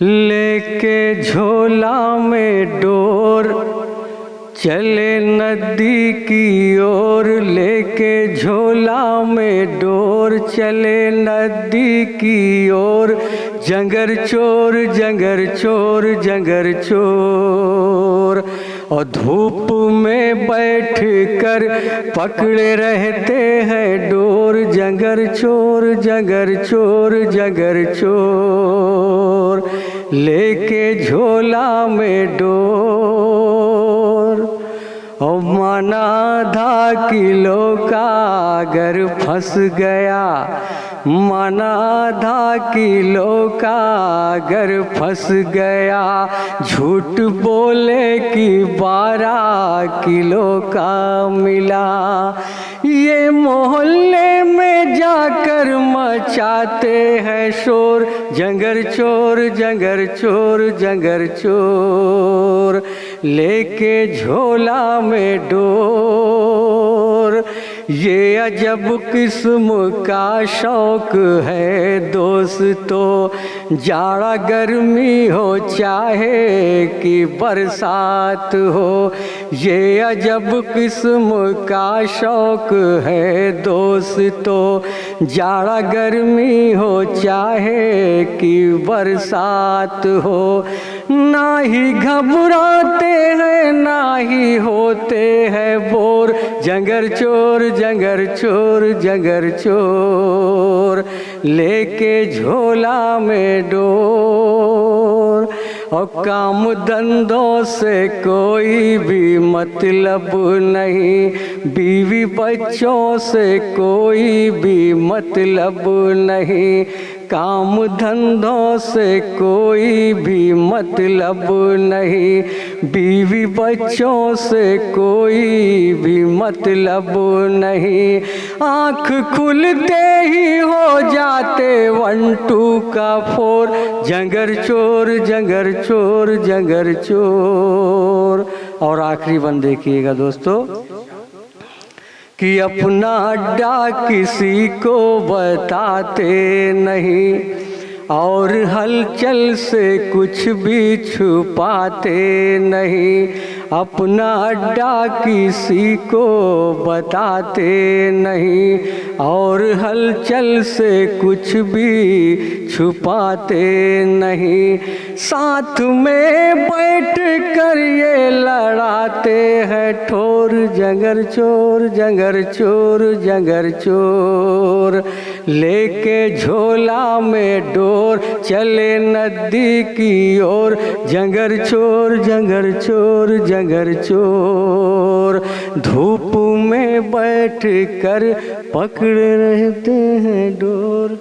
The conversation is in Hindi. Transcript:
लेके झोला में डोर चले नदी की ओर, लेके झोला में डोर चले नदी की ओर। जंगर चोर जंगर चोर जंगर चोर, और धूप में बैठ कर पकड़े रहते हैं डोर। जंगर चोर जंगर चोर जंगर चोर, लेके झोला में डोर। और मन आधा किलो का अगर फंस गया, मन आधा किलो का अगर फंस गया, झूठ बोले कि 12 किलो का मिला। ये मोहल्ले में जाकर मचाते हैं शोर। जंगर चोर जंगर चोर जंगर चोर, लेके झोला में डोर। ये अजब किस्म का शौक है दोस्तों, जाड़ा गर्मी हो चाहे कि बरसात हो। ये अजब किस्म का शौक है दोस्तों, जाड़ा गर्मी हो चाहे कि बरसात हो। ना ही घबराते हैं ना ही होते हैं बोर। जंगर चोर जंगर चोर जंगर चोर, लेके झोला में डोर। और काम धंधों से कोई भी मतलब नहीं, बीवी बच्चों से कोई भी मतलब नहीं। काम धंधों से कोई भी मतलब नहीं, बीवी बच्चों से कोई भी मतलब नहीं। आँख खुलते ही हो जाते 1 2 का 4। जंगर चोर जंगर चोर जंगर चोर। और आखिरी बंद देखिएगा दोस्तों कि अपना अड्डा किसी को बताते नहीं, और हलचल से कुछ भी छुपाते नहीं। अपना अड्डा किसी को बताते नहीं, और हलचल से कुछ भी छुपाते नहीं। साथ में बैठ कर ये लड़ाते हैं ठोर। जंगर चोर जंगर चोर जंगर चोर, लेके झोला में डोर चले नदी की ओर। जंगर चोर जंगर चोर जंगर चोर, धूप में बैठ कर पकड़े रहते हैं डोर।